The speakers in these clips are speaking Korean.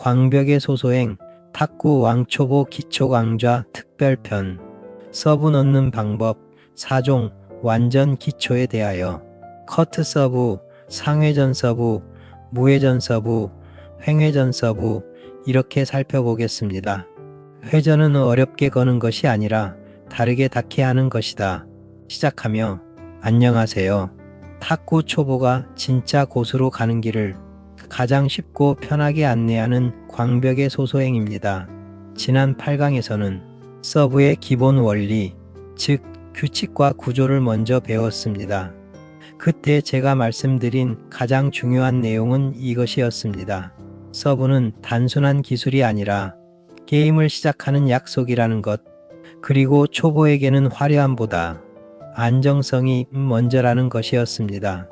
광벽의 소소행 탁구 왕초보 기초강좌 특별편 서브 넣는 방법 4종 완전 기초에 대하여 커트 서브, 상회전 서브, 무회전 서브, 횡회전 서브 이렇게 살펴보겠습니다. 회전은 어렵게 거는 것이 아니라 다르게 닿게 하는 것이다. 시작하며 안녕하세요. 탁구 초보가 진짜 고수로 가는 길을 가장 쉽고 편하게 안내하는 광벽의 소소행입니다. 지난 8강에서는 서브의 기본 원리, 즉 규칙과 구조를 먼저 배웠습니다. 그때 제가 말씀드린 가장 중요한 내용은 이것이었습니다. 서브는 단순한 기술이 아니라 게임을 시작하는 약속이라는 것, 그리고 초보에게는 화려함보다 안정성이 먼저라는 것이었습니다.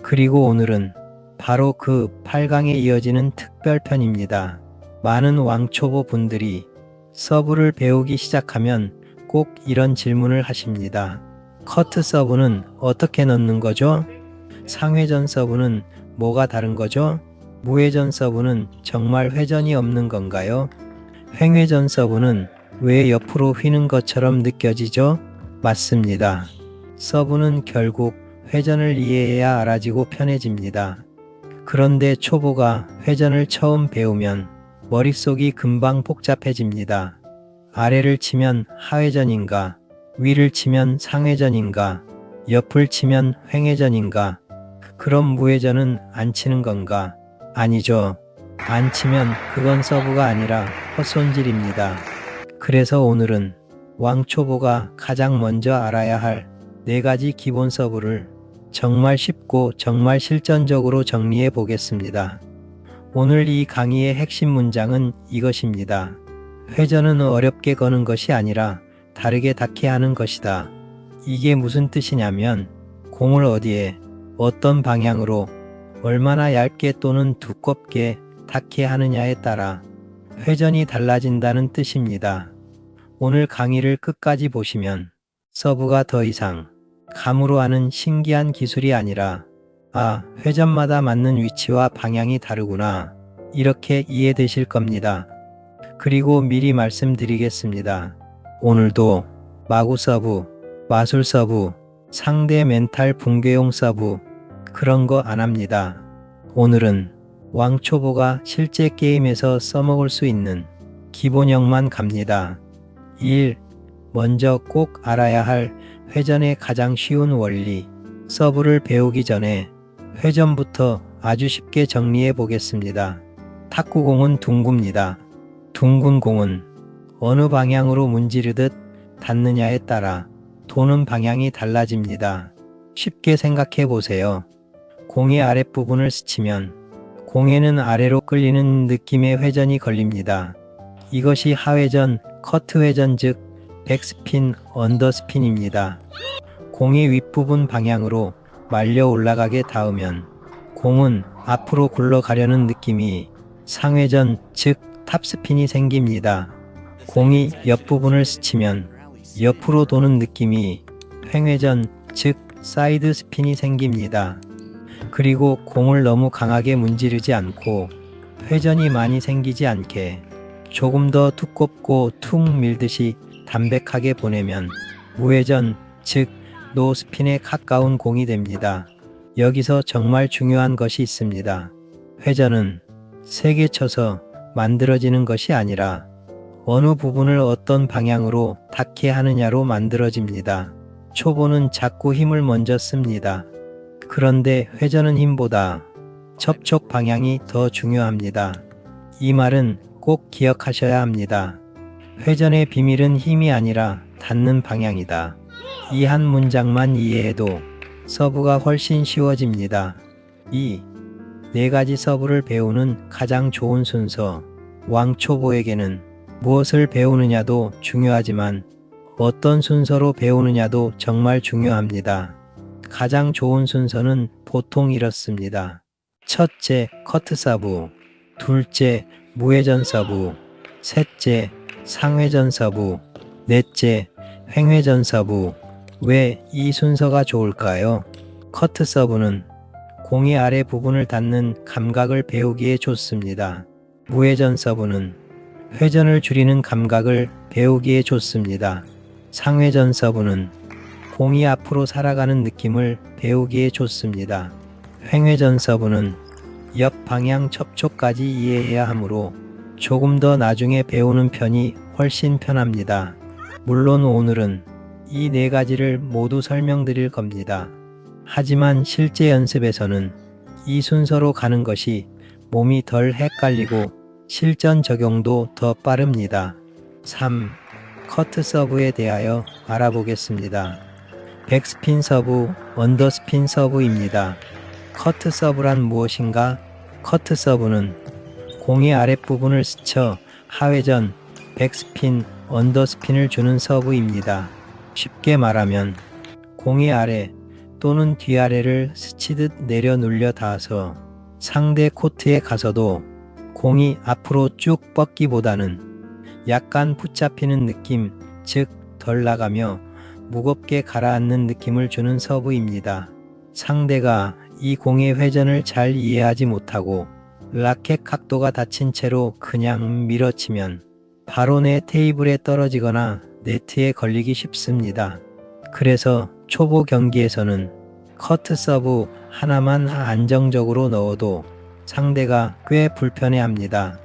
그리고 오늘은 바로 그 8강에 이어지는 특별편입니다. 많은 왕초보 분들이 서브를 배우기 시작하면 꼭 이런 질문을 하십니다. 커트 서브는 어떻게 넣는 거죠? 상회전 서브는 뭐가 다른 거죠? 무회전 서브는 정말 회전이 없는 건가요? 횡회전 서브는 왜 옆으로 휘는 것처럼 느껴지죠? 맞습니다. 서브는 결국 회전을 이해해야 알아지고 편해집니다. 그런데 초보가 회전을 처음 배우면 머릿속이 금방 복잡해집니다. 아래를 치면 하회전인가, 위를 치면 상회전인가, 옆을 치면 횡회전인가, 그럼 무회전은 안 치는 건가? 아니죠. 안 치면 그건 서브가 아니라 헛손질입니다. 그래서 오늘은 왕초보가 가장 먼저 알아야 할 4가지 기본 서브를 정말 쉽고 정말 실전적으로 정리해 보겠습니다. 오늘 이 강의의 핵심 문장은 이것입니다. 회전은 어렵게 거는 것이 아니라 다르게 닿게 하는 것이다. 이게 무슨 뜻이냐면 공을 어디에, 어떤 방향으로, 얼마나 얇게 또는 두껍게 닿게 하느냐에 따라 회전이 달라진다는 뜻입니다. 오늘 강의를 끝까지 보시면 서브가 더 이상 감으로 하는 신기한 기술이 아니라 회전마다 맞는 위치와 방향이 다르구나 이렇게 이해되실 겁니다. 그리고 미리 말씀드리겠습니다. 오늘도 마구 서브, 마술 서브, 상대 멘탈 붕괴용 서브 그런 거 안 합니다. 오늘은 왕초보가 실제 게임에서 써먹을 수 있는 기본형만 갑니다. 1. 먼저 꼭 알아야 할 회전의 가장 쉬운 원리. 서브를 배우기 전에 회전부터 아주 쉽게 정리해 보겠습니다. 탁구공은 둥굽니다. 둥근 공은 어느 방향으로 문지르듯 닿느냐에 따라 도는 방향이 달라집니다. 쉽게 생각해 보세요. 공의 아랫부분을 스치면 공에는 아래로 끌리는 느낌의 회전이 걸립니다. 이것이 하회전, 커트 회전 즉 백스핀, 언더스핀입니다. 공이 윗부분 방향으로 말려 올라가게 닿으면 공은 앞으로 굴러가려는 느낌이 상회전 즉 탑스핀이 생깁니다. 공이 옆부분을 스치면 옆으로 도는 느낌이 횡회전 즉 사이드 스핀이 생깁니다. 그리고 공을 너무 강하게 문지르지 않고 회전이 많이 생기지 않게 조금 더 두껍고 툭 밀듯이 담백하게 보내면 무회전 즉 노스핀에 가까운 공이 됩니다. 여기서 정말 중요한 것이 있습니다. 회전은 세게 쳐서 만들어지는 것이 아니라 어느 부분을 어떤 방향으로 닿게 하느냐로 만들어집니다. 초보는 자꾸 힘을 먼저 씁니다. 그런데 회전은 힘보다 접촉 방향이 더 중요합니다. 이 말은 꼭 기억하셔야 합니다. 회전의 비밀은 힘이 아니라 닿는 방향이다. 이 한 문장만 이해해도 서브가 훨씬 쉬워집니다. 2. 4가지 서브를 배우는 가장 좋은 순서. 왕초보에게는 무엇을 배우느냐도 중요하지만 어떤 순서로 배우느냐도 정말 중요합니다. 가장 좋은 순서는 보통 이렇습니다. 첫째, 커트 서브. 둘째, 무회전 서브. 셋째, 상회전 서브. 넷째, 횡회전 서브. 왜 이 순서가 좋을까요? 커트 서브는 공의 아래 부분을 닿는 감각을 배우기에 좋습니다. 무회전 서브는 회전을 줄이는 감각을 배우기에 좋습니다. 상회전 서브는 공이 앞으로 살아가는 느낌을 배우기에 좋습니다. 횡회전 서브는 옆 방향 접촉까지 이해해야 하므로 조금 더 나중에 배우는 편이 훨씬 편합니다. 물론 오늘은 이 네 가지를 모두 설명드릴 겁니다. 하지만 실제 연습에서는 이 순서로 가는 것이 몸이 덜 헷갈리고 실전 적용도 더 빠릅니다. 3. 커트 서브에 대하여 알아보겠습니다. 백스핀 서브, 언더스핀 서브입니다. 커트 서브란 무엇인가? 커트 서브는 공의 아랫부분을 스쳐 하회전, 백스핀, 언더스핀을 주는 서브입니다. 쉽게 말하면 공의 아래 또는 뒤아래를 스치듯 내려 눌려 닿아서 상대 코트에 가서도 공이 앞으로 쭉 뻗기보다는 약간 붙잡히는 느낌, 즉 덜 나가며 무겁게 가라앉는 느낌을 주는 서브입니다. 상대가 이 공의 회전을 잘 이해하지 못하고 라켓 각도가 닫힌 채로 그냥 밀어치면 바로 내 테이블에 떨어지거나 네트에 걸리기 쉽습니다. 그래서 초보 경기에서는 커트 서브 하나만 안정적으로 넣어도 상대가 꽤 불편해합니다.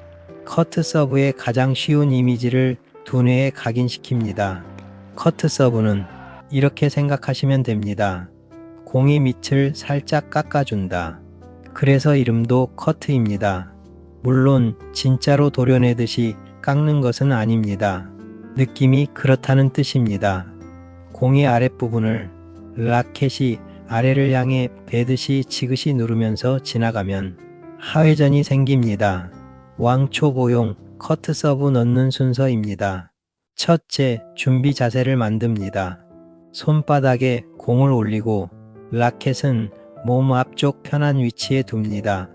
커트 서브의 가장 쉬운 이미지를 두뇌에 각인시킵니다. 커트 서브는 이렇게 생각하시면 됩니다. 공이 밑을 살짝 깎아준다. 그래서 이름도 커트입니다. 물론 진짜로 도려내듯이 깎는 것은 아닙니다. 느낌이 그렇다는 뜻입니다. 공의 아랫부분을 라켓이 아래를 향해 베듯이 지그시 누르면서 지나가면 하회전이 생깁니다. 왕초보용 커트 서브 넣는 순서입니다. 첫째, 준비 자세를 만듭니다. 손바닥에 공을 올리고 라켓은 몸 앞쪽 편한 위치에 둡니다.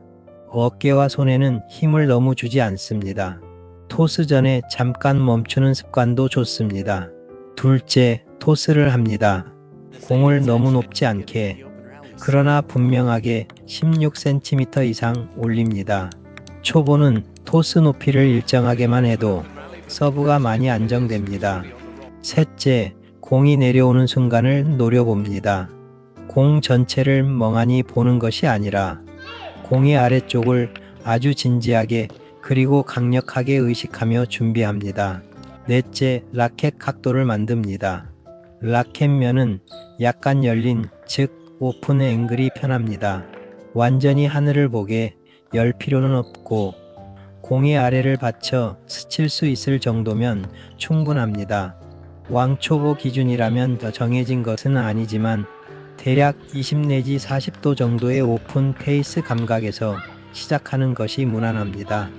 어깨와 손에는 힘을 너무 주지 않습니다. 토스 전에 잠깐 멈추는 습관도 좋습니다. 둘째, 토스를 합니다. 공을 너무 높지 않게, 그러나 분명하게 16cm 이상 올립니다. 초보는 토스 높이를 일정하게만 해도 서브가 많이 안정됩니다. 셋째, 공이 내려오는 순간을 노려봅니다. 공 전체를 멍하니 보는 것이 아니라 공의 아래쪽을 아주 진지하게 그리고 강력하게 의식하며 준비합니다. 넷째, 라켓 각도를 만듭니다. 라켓면은 약간 열린, 즉 오픈 앵글이 편합니다. 완전히 하늘을 보게 열 필요는 없고 공의 아래를 받쳐 스칠 수 있을 정도면 충분합니다. 왕초보 기준이라면 더 정해진 것은 아니지만 대략 20 내지 40도 정도의 오픈 페이스 감각에서 시작하는 것이 무난합니다.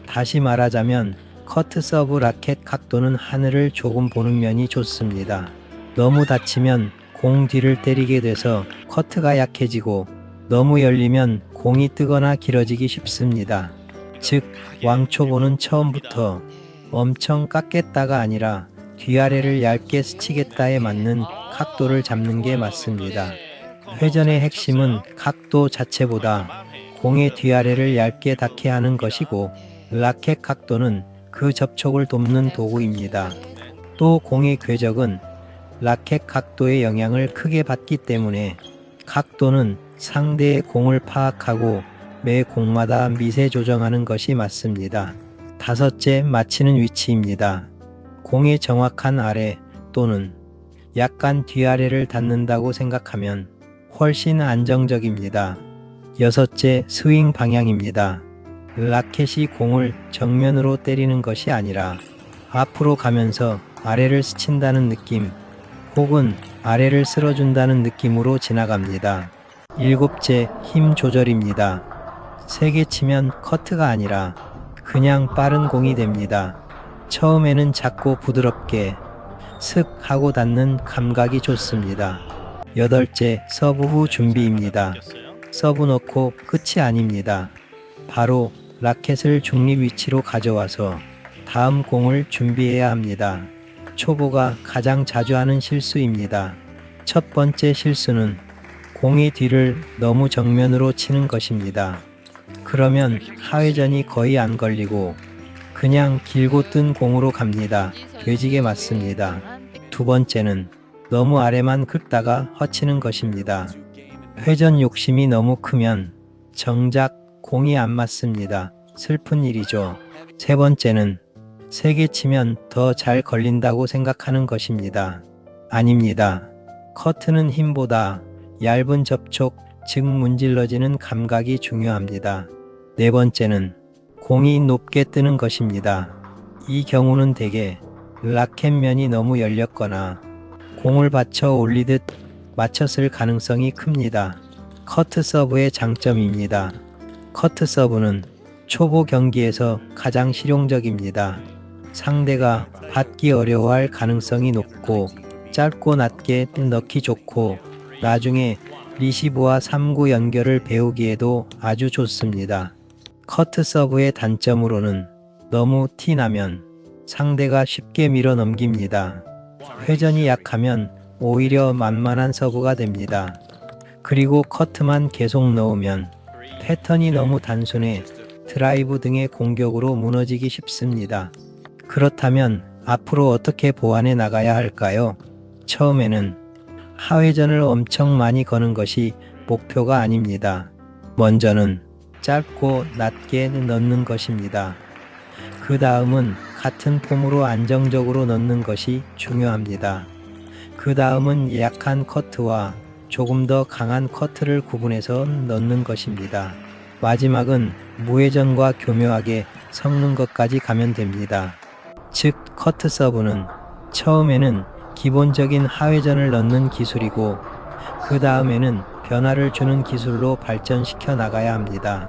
다시 말하자면 커트 서브 라켓 각도는 하늘을 조금 보는 면이 좋습니다. 너무 닫히면 공 뒤를 때리게 돼서 커트가 약해지고 너무 열리면 공이 뜨거나 길어지기 쉽습니다. 즉 왕초보는 처음부터 엄청 깎겠다가 아니라 뒤아래를 얇게 스치겠다에 맞는 각도를 잡는 게 맞습니다. 회전의 핵심은 각도 자체보다 공의 뒤아래를 얇게 닿게 하는 것이고 라켓 각도는 그 접촉을 돕는 도구입니다. 또 공의 궤적은 라켓 각도의 영향을 크게 받기 때문에 각도는 상대의 공을 파악하고 매 공마다 미세 조정하는 것이 맞습니다. 다섯째, 맞히는 위치입니다. 공의 정확한 아래 또는 약간 뒤아래를 닿는다고 생각하면 훨씬 안정적입니다. 여섯째, 스윙 방향입니다. 라켓이 공을 정면으로 때리는 것이 아니라 앞으로 가면서 아래를 스친다는 느낌 혹은 아래를 쓸어준다는 느낌으로 지나갑니다. 일곱째, 힘 조절입니다. 세게 치면 커트가 아니라 그냥 빠른 공이 됩니다. 처음에는 작고 부드럽게 슥 하고 닿는 감각이 좋습니다. 여덟째, 서브 후 준비입니다. 서브 넣고 끝이 아닙니다. 바로 라켓을 중립 위치로 가져와서 다음 공을 준비해야 합니다. 초보가 가장 자주 하는 실수입니다. 첫 번째 실수는 공의 뒤를 너무 정면으로 치는 것입니다. 그러면 하회전이 거의 안 걸리고 그냥 길고 뜬 공으로 갑니다. 되지게 맞습니다. 두 번째는 너무 아래만 긁다가 허치는 것입니다. 회전 욕심이 너무 크면 정작 공이 안 맞습니다. 슬픈 일이죠. 세 번째는 세게 치면 더 잘 걸린다고 생각하는 것입니다. 아닙니다. 커트는 힘보다 얇은 접촉, 즉 문질러지는 감각이 중요합니다. 네 번째는 공이 높게 뜨는 것입니다. 이 경우는 대개 라켓면이 너무 열렸거나 공을 받쳐 올리듯 맞췄을 가능성이 큽니다. 커트 서브의 장점입니다. 커트 서브는 초보 경기에서 가장 실용적입니다. 상대가 받기 어려워할 가능성이 높고 짧고 낮게 넣기 좋고 나중에 리시브와 3구 연결을 배우기에도 아주 좋습니다. 커트 서브의 단점으로는 너무 티 나면 상대가 쉽게 밀어 넘깁니다. 회전이 약하면 오히려 만만한 서브가 됩니다. 그리고 커트만 계속 넣으면 패턴이 너무 단순해 드라이브 등의 공격으로 무너지기 쉽습니다. 그렇다면 앞으로 어떻게 보완해 나가야 할까요? 처음에는 하회전을 엄청 많이 거는 것이 목표가 아닙니다. 먼저는 짧고 낮게 넣는 것입니다. 그 다음은 같은 폼으로 안정적으로 넣는 것이 중요합니다. 그 다음은 약한 커트와 조금 더 강한 커트를 구분해서 넣는 것입니다. 마지막은 무회전과 교묘하게 섞는 것까지 가면 됩니다. 즉 커트 서브는 처음에는 기본적인 하회전을 넣는 기술이고 그 다음에는 변화를 주는 기술로 발전시켜 나가야 합니다.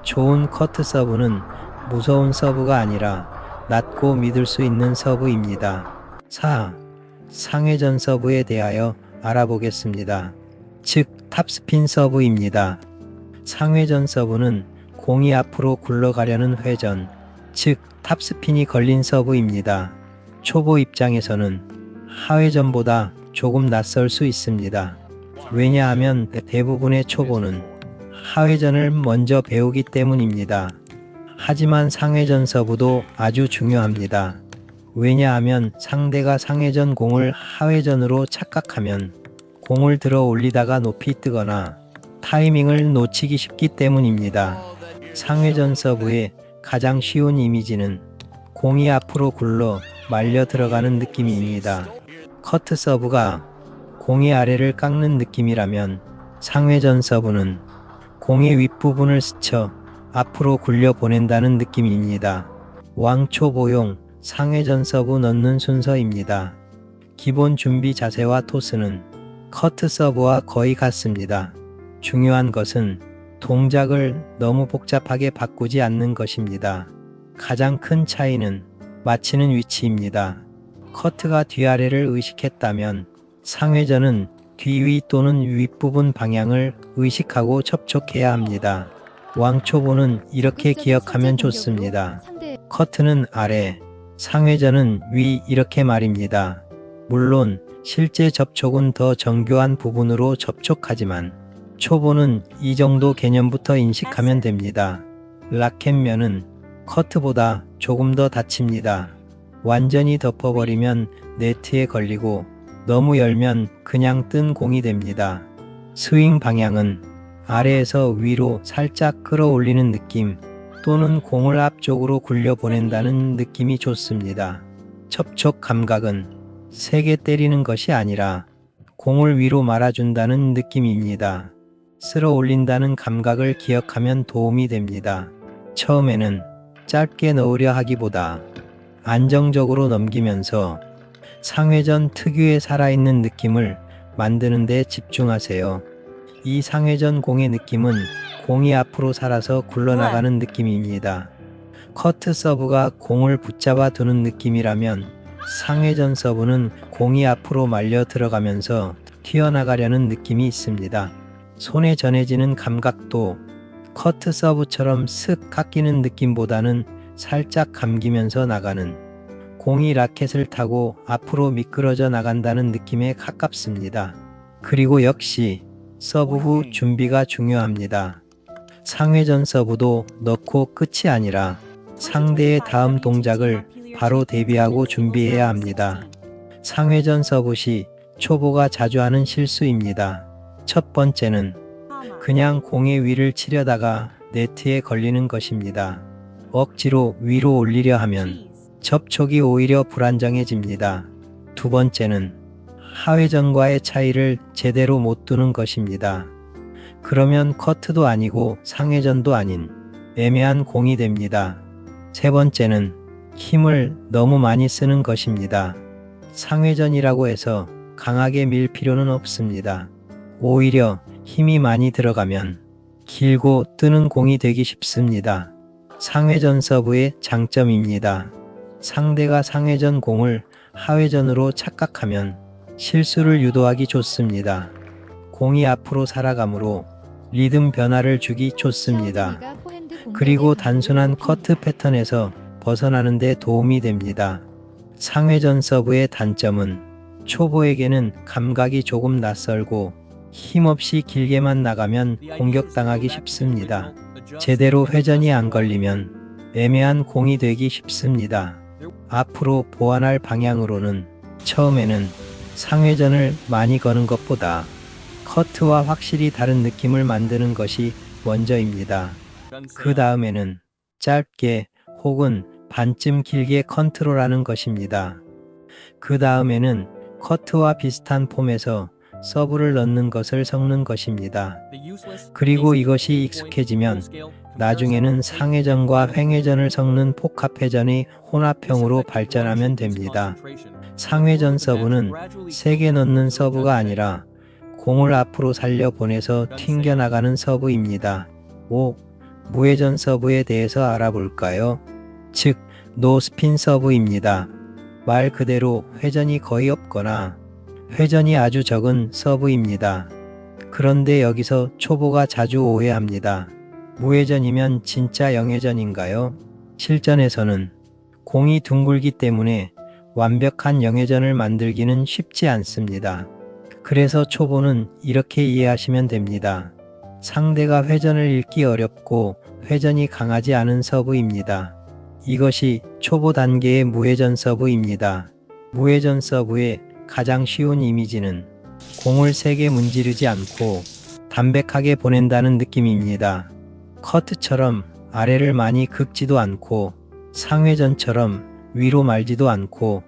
좋은 커트 서브는 무서운 서브가 아니라 낮고 믿을 수 있는 서브입니다. 4. 상회전 서브에 대하여 알아보겠습니다. 즉 탑스핀 서브입니다. 상회전 서브는 공이 앞으로 굴러가려는 회전, 즉 탑스핀이 걸린 서브입니다. 초보 입장에서는 하회전보다 조금 낯설 수 있습니다. 왜냐하면 대부분의 초보는 하회전을 먼저 배우기 때문입니다. 하지만 상회전 서브도 아주 중요합니다. 왜냐하면 상대가 상회전 공을 하회전으로 착각하면 공을 들어 올리다가 높이 뜨거나 타이밍을 놓치기 쉽기 때문입니다. 상회전 서브의 가장 쉬운 이미지는 공이 앞으로 굴러 말려 들어가는 느낌입니다. 커트 서브가 공의 아래를 깎는 느낌이라면 상회전 서브는 공의 윗부분을 스쳐 앞으로 굴려 보낸다는 느낌입니다. 왕초보용 상회전 서브 넣는 순서입니다. 기본 준비 자세와 토스는 커트 서브와 거의 같습니다. 중요한 것은 동작을 너무 복잡하게 바꾸지 않는 것입니다. 가장 큰 차이는 맞히는 위치입니다. 커트가 뒤아래를 의식했다면 상회전은 뒤위 또는 윗부분 방향을 의식하고 접촉해야 합니다. 왕초보는 이렇게 기억하면 좋습니다. 커트는 아래, 상회전은 위 이렇게 말입니다. 물론 실제 접촉은 더 정교한 부분으로 접촉하지만 초보는 이 정도 개념부터 인식하면 됩니다. 라켓면은 커트보다 조금 더 닫힙니다. 완전히 덮어버리면 네트에 걸리고 너무 열면 그냥 뜬 공이 됩니다. 스윙 방향은 아래에서 위로 살짝 끌어올리는 느낌 또는 공을 앞쪽으로 굴려 보낸다는 느낌이 좋습니다. 접촉 감각은 세게 때리는 것이 아니라 공을 위로 말아준다는 느낌입니다. 쓸어 올린다는 감각을 기억하면 도움이 됩니다. 처음에는 짧게 넣으려 하기보다 안정적으로 넘기면서 상회전 특유의 살아있는 느낌을 만드는 데 집중하세요. 이 상회전 공의 느낌은 공이 앞으로 살아서 굴러나가는 느낌입니다. 커트 서브가 공을 붙잡아 두는 느낌이라면 상회전 서브는 공이 앞으로 말려 들어가면서 튀어나가려는 느낌이 있습니다. 손에 전해지는 감각도 커트 서브처럼 슥 깎이는 느낌보다는 살짝 감기면서 나가는 공이 라켓을 타고 앞으로 미끄러져 나간다는 느낌에 가깝습니다. 그리고 역시 서브 후 준비가 중요합니다. 상회전 서브도 넣고 끝이 아니라 상대의 다음 동작을 바로 대비하고 준비해야 합니다. 상회전 서브 시 초보가 자주 하는 실수입니다. 첫 번째는 그냥 공의 위를 치려다가 네트에 걸리는 것입니다. 억지로 위로 올리려 하면 접촉이 오히려 불안정해집니다. 두 번째는 하회전과의 차이를 제대로 못 두는 것입니다. 그러면 커트도 아니고 상회전도 아닌 애매한 공이 됩니다. 세 번째는 힘을 너무 많이 쓰는 것입니다. 상회전이라고 해서 강하게 밀 필요는 없습니다. 오히려 힘이 많이 들어가면 길고 뜨는 공이 되기 쉽습니다. 상회전 서브의 장점입니다. 상대가 상회전 공을 하회전으로 착각하면 실수를 유도하기 좋습니다. 공이 앞으로 살아가므로 리듬 변화를 주기 좋습니다. 그리고 단순한 커트 패턴에서 벗어나는 데 도움이 됩니다. 상회전 서브의 단점은 초보에게는 감각이 조금 낯설고 힘없이 길게만 나가면 공격당하기 쉽습니다. 제대로 회전이 안 걸리면 애매한 공이 되기 쉽습니다. 앞으로 보완할 방향으로는 처음에는 상회전을 많이 거는 것보다 커트와 확실히 다른 느낌을 만드는 것이 먼저입니다. 그 다음에는 짧게 혹은 반쯤 길게 컨트롤하는 것입니다. 그 다음에는 커트와 비슷한 폼에서 서브를 넣는 것을 섞는 것입니다. 그리고 이것이 익숙해지면 나중에는 상회전과 횡회전을 섞는 복합회전의 혼합형으로 발전하면 됩니다. 상회전 서브는 세게 넣는 서브가 아니라 공을 앞으로 살려 보내서 튕겨나가는 서브입니다. 5. 무회전 서브에 대해서 알아볼까요? 즉, 노스핀 서브입니다. 말 그대로 회전이 거의 없거나 회전이 아주 적은 서브입니다. 그런데 여기서 초보가 자주 오해합니다. 무회전이면 진짜 영회전인가요? 실전에서는 공이 둥글기 때문에 완벽한 영회전을 만들기는 쉽지 않습니다. 그래서 초보는 이렇게 이해하시면 됩니다. 상대가 회전을 읽기 어렵고 회전이 강하지 않은 서브입니다. 이것이 초보 단계의 무회전 서브입니다. 무회전 서브의 가장 쉬운 이미지는 공을 세게 문지르지 않고 담백하게 보낸다는 느낌입니다. 커트처럼 아래를 많이 긁지도 않고 상회전처럼 위로 말지도 않고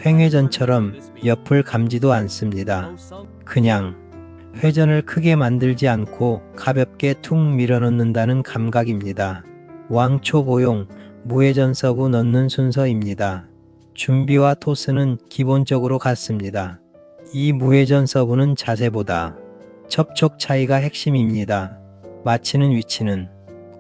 횡회전처럼 옆을 감지도 않습니다. 그냥 회전을 크게 만들지 않고 가볍게 툭 밀어넣는다는 감각입니다. 왕초보용 무회전 서브 넣는 순서입니다. 준비와 토스는 기본적으로 같습니다. 이 무회전 서브는 자세보다 접촉 차이가 핵심입니다. 맞히는 위치는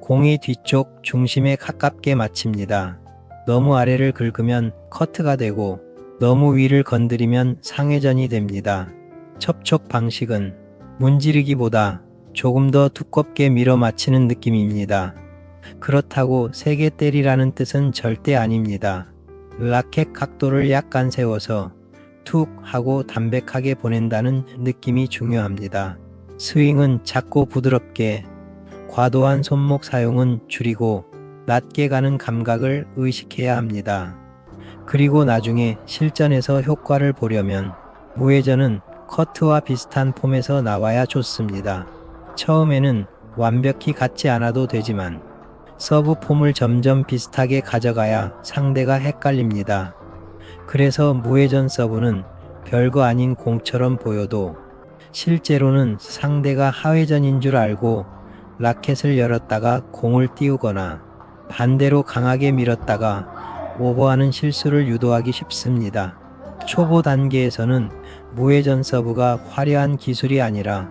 공의 뒤쪽 중심에 가깝게 맞춥니다. 너무 아래를 긁으면 커트가 되고 너무 위를 건드리면 상회전이 됩니다. 접촉 방식은 문지르기보다 조금 더 두껍게 밀어 맞히는 느낌입니다. 그렇다고 세게 때리라는 뜻은 절대 아닙니다. 라켓 각도를 약간 세워서 툭 하고 담백하게 보낸다는 느낌이 중요합니다. 스윙은 작고 부드럽게, 과도한 손목 사용은 줄이고 낮게 가는 감각을 의식해야 합니다. 그리고 나중에 실전에서 효과를 보려면 무회전은 커트와 비슷한 폼에서 나와야 좋습니다. 처음에는 완벽히 같지 않아도 되지만 서브 폼을 점점 비슷하게 가져가야 상대가 헷갈립니다. 그래서 무회전 서브는 별거 아닌 공처럼 보여도 실제로는 상대가 하회전인 줄 알고 라켓을 열었다가 공을 띄우거나 반대로 강하게 밀었다가 오버하는 실수를 유도하기 쉽습니다. 초보 단계에서는 무회전 서브가 화려한 기술이 아니라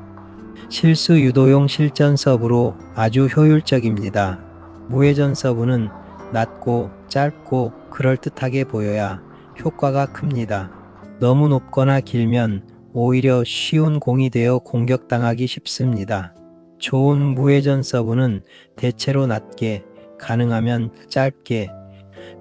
실수 유도용 실전 서브로 아주 효율적입니다. 무회전 서브는 낮고 짧고 그럴듯하게 보여야 효과가 큽니다. 너무 높거나 길면 오히려 쉬운 공이 되어 공격당하기 쉽습니다. 좋은 무회전 서브는 대체로 낮게, 가능하면 짧게,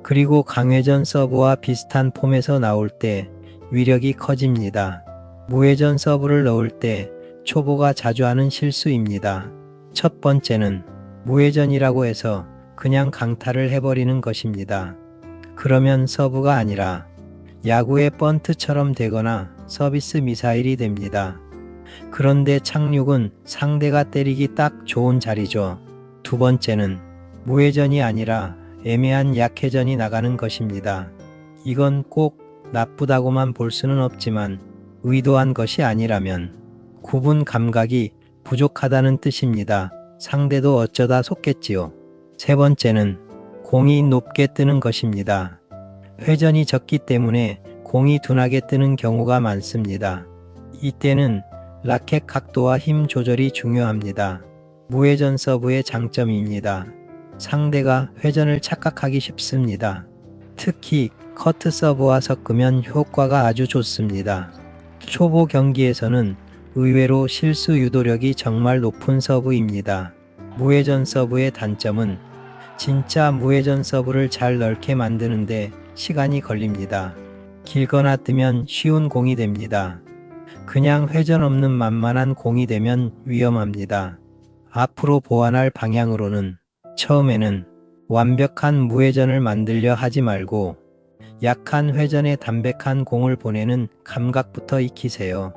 그리고 강회전 서브와 비슷한 폼에서 나올 때 위력이 커집니다. 무회전 서브를 넣을 때 초보가 자주 하는 실수입니다. 첫 번째는 무회전이라고 해서 그냥 강타를 해버리는 것입니다. 그러면 서브가 아니라 야구의 번트처럼 되거나 서비스 미사일이 됩니다. 그런데 착륙은 상대가 때리기 딱 좋은 자리죠. 두 번째는 무회전이 아니라 애매한 약회전이 나가는 것입니다. 이건 꼭 나쁘다고만 볼 수는 없지만 의도한 것이 아니라면 구분 감각이 부족하다는 뜻입니다. 상대도 어쩌다 속겠지요. 세 번째는 공이 높게 뜨는 것입니다. 회전이 적기 때문에 공이 둔하게 뜨는 경우가 많습니다. 이때는 라켓 각도와 힘 조절이 중요합니다. 무회전 서브의 장점입니다. 상대가 회전을 착각하기 쉽습니다. 특히 커트 서브와 섞으면 효과가 아주 좋습니다. 초보 경기에서는 의외로 실수 유도력이 정말 높은 서브입니다. 무회전 서브의 단점은 진짜 무회전 서브를 잘 넓게 만드는데 시간이 걸립니다. 길거나 뜨면 쉬운 공이 됩니다. 그냥 회전 없는 만만한 공이 되면 위험합니다. 앞으로 보완할 방향으로는 처음에는 완벽한 무회전을 만들려 하지 말고 약한 회전에 담백한 공을 보내는 감각부터 익히세요.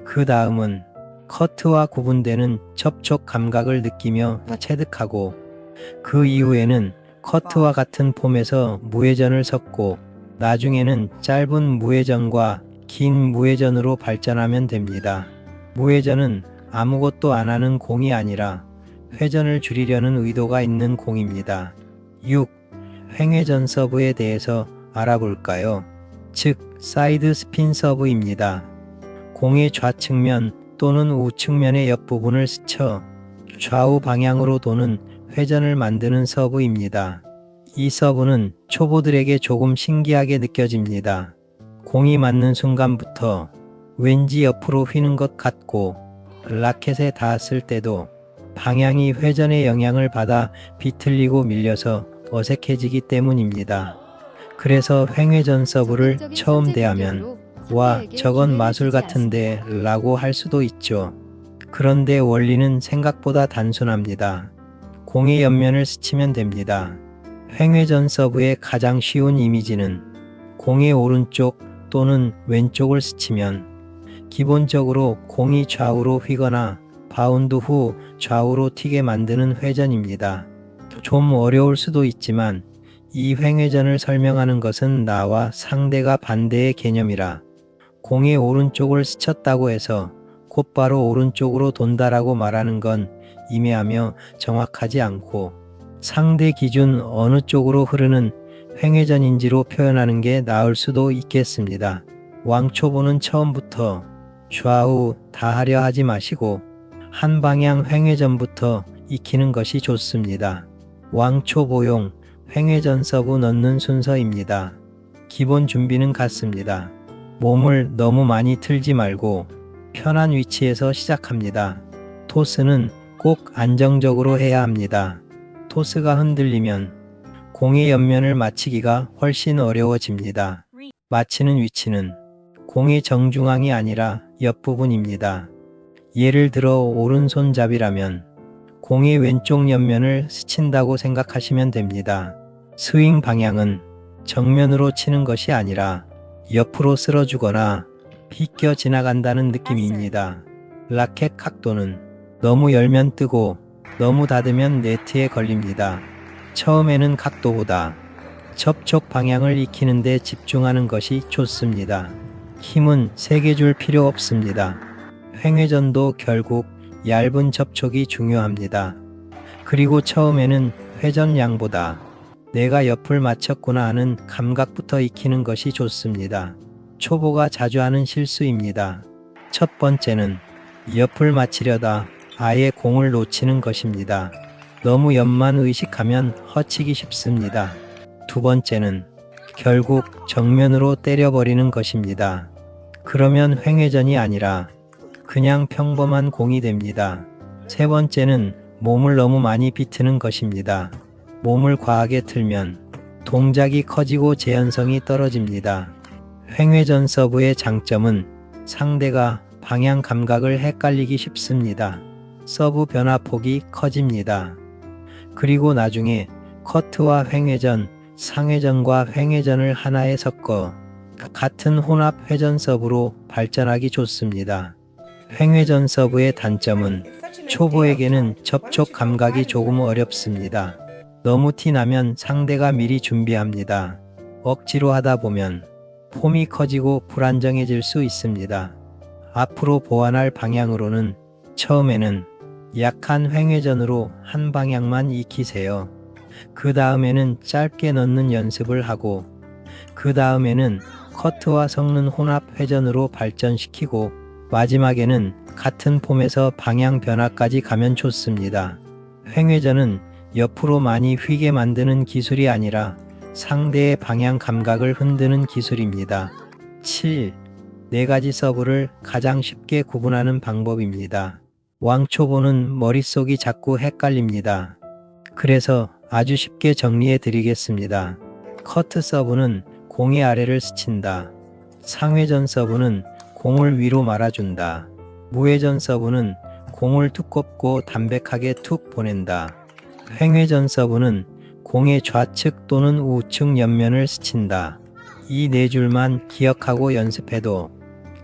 그 다음은 커트와 구분되는 접촉 감각을 느끼며 체득하고 그 이후에는 커트와 같은 폼에서 무회전을 섞고 나중에는 짧은 무회전과 긴 무회전으로 발전하면 됩니다. 무회전은 아무것도 안 하는 공이 아니라 회전을 줄이려는 의도가 있는 공입니다. 6. 횡회전 서브에 대해서 알아볼까요? 즉, 사이드 스핀 서브입니다. 공의 좌측면 또는 우측면의 옆부분을 스쳐 좌우 방향으로 도는 회전을 만드는 서브입니다. 이 서브는 초보들에게 조금 신기하게 느껴집니다. 공이 맞는 순간부터 왠지 옆으로 휘는 것 같고 라켓에 닿았을 때도 방향이 회전의 영향을 받아 비틀리고 밀려서 어색해지기 때문입니다. 그래서 횡회전 서브를 처음 대하면 와, 저건 마술 같은데 라고 할 수도 있죠. 그런데 원리는 생각보다 단순합니다. 공의 옆면을 스치면 됩니다. 횡회전 서브의 가장 쉬운 이미지는 공의 오른쪽 또는 왼쪽을 스치면 기본적으로 공이 좌우로 휘거나 바운드 후 좌우로 튀게 만드는 회전입니다. 좀 어려울 수도 있지만 이 횡회전을 설명하는 것은 나와 상대가 반대의 개념이라 공의 오른쪽을 스쳤다고 해서 곧바로 오른쪽으로 돈다라고 말하는 건 임해하며 정확하지 않고 상대 기준 어느 쪽으로 흐르는 횡회전인지로 표현하는 게 나을 수도 있겠습니다. 왕초보는 처음부터 좌우 다 하려 하지 마시고 한 방향 횡회전부터 익히는 것이 좋습니다. 왕초보용 횡회전 서브 넣는 순서입니다. 기본 준비는 같습니다. 몸을 너무 많이 틀지 말고 편한 위치에서 시작합니다. 토스는 꼭 안정적으로 해야 합니다. 토스가 흔들리면 공의 옆면을 맞히기가 훨씬 어려워집니다. 맞히는 위치는 공의 정중앙이 아니라 옆부분입니다. 예를 들어 오른손잡이라면 공의 왼쪽 옆면을 스친다고 생각하시면 됩니다. 스윙 방향은 정면으로 치는 것이 아니라 옆으로 쓸어주거나 비껴 지나간다는 느낌입니다. 라켓 각도는 너무 열면 뜨고 너무 닫으면 네트에 걸립니다. 처음에는 각도보다 접촉 방향을 익히는 데 집중하는 것이 좋습니다. 힘은 세게 줄 필요 없습니다. 횡회전도 결국 얇은 접촉이 중요합니다. 그리고 처음에는 회전량보다 내가 옆을 맞췄구나 하는 감각부터 익히는 것이 좋습니다. 초보가 자주 하는 실수입니다. 첫 번째는 옆을 맞히려다 아예 공을 놓치는 것입니다. 너무 옆만 의식하면 허치기 쉽습니다. 두 번째는 결국 정면으로 때려버리는 것입니다. 그러면 횡회전이 아니라 그냥 평범한 공이 됩니다. 세 번째는 몸을 너무 많이 비트는 것입니다. 몸을 과하게 틀면 동작이 커지고 재현성이 떨어집니다. 횡회전 서브의 장점은 상대가 방향 감각을 헷갈리기 쉽습니다. 서브 변화폭이 커집니다. 그리고 나중에 커트와 횡회전, 상회전과 횡회전을 하나에 섞어 같은 혼합 회전 서브로 발전하기 좋습니다. 횡회전 서브의 단점은 초보에게는 접촉 감각이 조금 어렵습니다. 너무 티나면 상대가 미리 준비합니다. 억지로 하다 보면 폼이 커지고 불안정해질 수 있습니다. 앞으로 보완할 방향으로는 처음에는 약한 횡회전으로 한 방향만 익히세요. 그 다음에는 짧게 넣는 연습을 하고 그 다음에는 커트와 섞는 혼합 회전으로 발전시키고 마지막에는 같은 폼에서 방향 변화까지 가면 좋습니다. 횡회전은 옆으로 많이 휘게 만드는 기술이 아니라 상대의 방향 감각을 흔드는 기술입니다. 7. 네 가지 서브를 가장 쉽게 구분하는 방법입니다. 왕초보는 머릿속이 자꾸 헷갈립니다. 그래서 아주 쉽게 정리해 드리겠습니다. 커트 서브는 공의 아래를 스친다. 상회전 서브는 공을 위로 말아준다. 무회전 서브는 공을 두껍고 담백하게 툭 보낸다. 횡회전 서브는 공의 좌측 또는 우측 옆면을 스친다. 이 네 줄만 기억하고 연습해도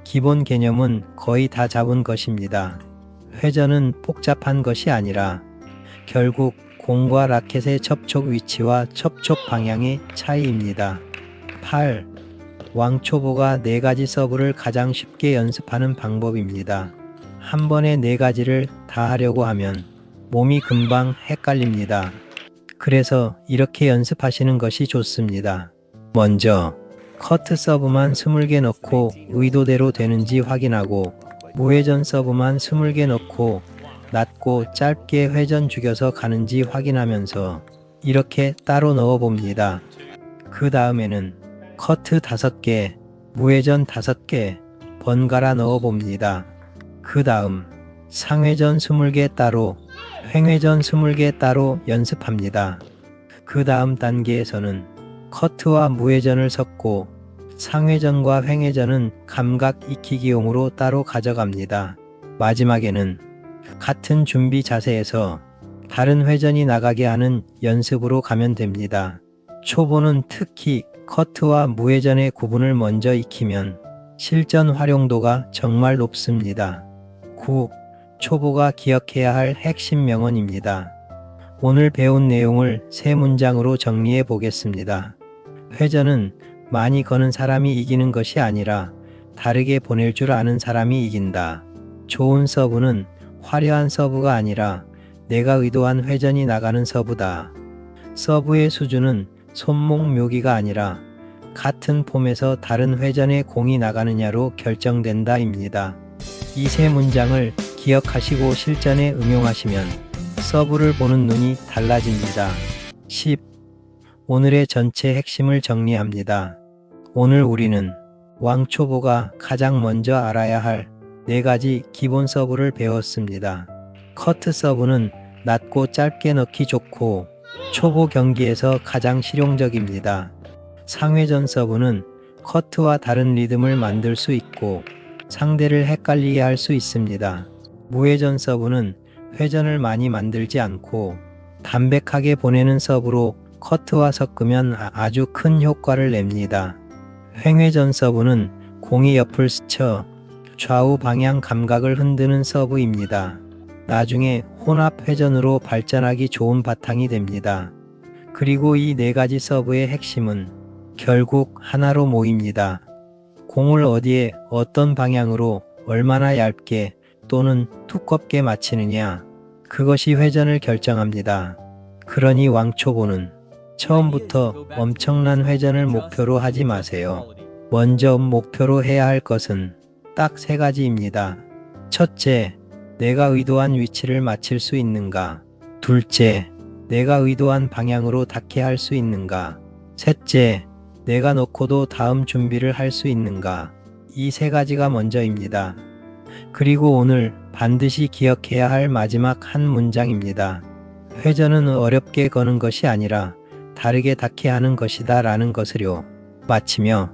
기본 개념은 거의 다 잡은 것입니다. 회전은 복잡한 것이 아니라 결국 공과 라켓의 접촉 위치와 접촉 방향의 차이입니다. 8. 왕초보가 네 가지 서브를 가장 쉽게 연습하는 방법입니다. 한 번에 네 가지를 다 하려고 하면 몸이 금방 헷갈립니다. 그래서 이렇게 연습하시는 것이 좋습니다. 먼저 커트 서브만 20개 넣고 의도대로 되는지 확인하고 무회전 서브만 20개 넣고 낮고 짧게 회전 죽여서 가는지 확인하면서 이렇게 따로 넣어 봅니다. 그 다음에는 커트 5개, 무회전 5개 번갈아 넣어 봅니다. 그 다음 상회전 20개 따로, 횡회전 20개 따로 연습합니다. 그 다음 단계에서는 커트와 무회전을 섞고 상회전과 횡회전은 감각 익히기용으로 따로 가져갑니다. 마지막에는 같은 준비 자세에서 다른 회전이 나가게 하는 연습으로 가면 됩니다. 초보는 특히 커트와 무회전의 구분을 먼저 익히면 실전 활용도가 정말 높습니다. 9. 초보가 기억해야 할 핵심 명언입니다. 오늘 배운 내용을 세 문장으로 정리해 보겠습니다. 회전은 많이 거는 사람이 이기는 것이 아니라 다르게 보낼 줄 아는 사람이 이긴다. 좋은 서브는 화려한 서브가 아니라 내가 의도한 회전이 나가는 서브다. 서브의 수준은 손목 묘기가 아니라 같은 폼에서 다른 회전의 공이 나가느냐로 결정된다입니다. 이 세 문장을 기억하시고 실전에 응용하시면 서브를 보는 눈이 달라집니다. 10. 오늘의 전체 핵심을 정리합니다. 오늘 우리는 왕초보가 가장 먼저 알아야 할 네 가지 기본 서브를 배웠습니다. 커트 서브는 낮고 짧게 넣기 좋고 초보 경기에서 가장 실용적입니다. 상회전 서브는 커트와 다른 리듬을 만들 수 있고 상대를 헷갈리게 할 수 있습니다. 무회전 서브는 회전을 많이 만들지 않고 담백하게 보내는 서브로 커트와 섞으면 아주 큰 효과를 냅니다. 횡회전 서브는 공이 옆을 스쳐 좌우 방향 감각을 흔드는 서브입니다. 나중에 혼합 회전으로 발전하기 좋은 바탕이 됩니다. 그리고 이 네 가지 서브의 핵심은 결국 하나로 모입니다. 공을 어디에 어떤 방향으로 얼마나 얇게 또는 두껍게 맞히느냐, 그것이 회전을 결정합니다. 그러니 왕초보는 처음부터 엄청난 회전을 목표로 하지 마세요. 먼저 목표로 해야 할 것은 딱 세 가지입니다. 첫째, 내가 의도한 위치를 맞힐 수 있는가? 둘째, 내가 의도한 방향으로 닿게 할 수 있는가? 셋째, 내가 놓고도 다음 준비를 할 수 있는가? 이 세 가지가 먼저입니다. 그리고 오늘 반드시 기억해야 할 마지막 한 문장입니다. 회전은 어렵게 거는 것이 아니라 다르게 닿게 하는 것이다 라는 것을요. 마치며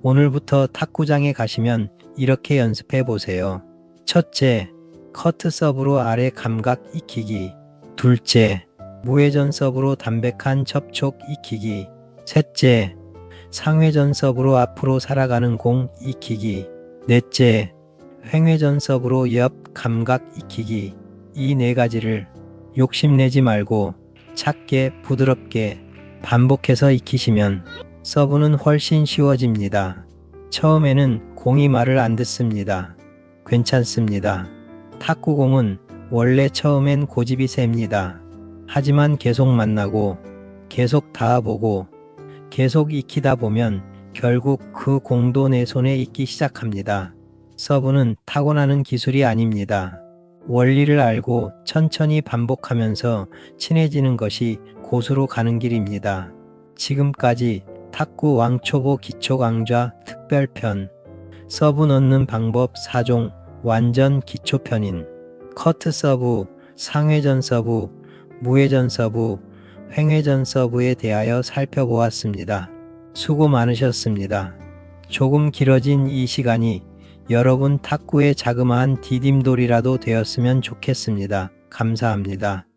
오늘부터 탁구장에 가시면 이렇게 연습해 보세요. 첫째, 커트 서브로 아래 감각 익히기. 둘째, 무회전 서브로 담백한 접촉 익히기. 셋째, 상회전 서브로 앞으로 살아가는 공 익히기. 넷째, 횡회전 서브로 옆 감각 익히기. 이 네 가지를 욕심내지 말고 작게 부드럽게 반복해서 익히시면 서브는 훨씬 쉬워집니다. 처음에는 공이 말을 안 듣습니다. 괜찮습니다. 탁구공은 원래 처음엔 고집이 셉니다. 하지만 계속 만나고 계속 닿아보고 계속 익히다 보면 결국 그 공도 내 손에 익기 시작합니다. 서브는 타고나는 기술이 아닙니다. 원리를 알고 천천히 반복하면서 친해지는 것이 고수로 가는 길입니다. 지금까지 탁구 왕초보 기초 강좌 특별편 서브 넣는 방법 4종 완전 기초편인 커트 서브, 상회전 서브, 무회전 서브, 횡회전 서브에 대하여 살펴보았습니다. 수고 많으셨습니다. 조금 길어진 이 시간이 여러분 탁구의 자그마한 디딤돌이라도 되었으면 좋겠습니다. 감사합니다.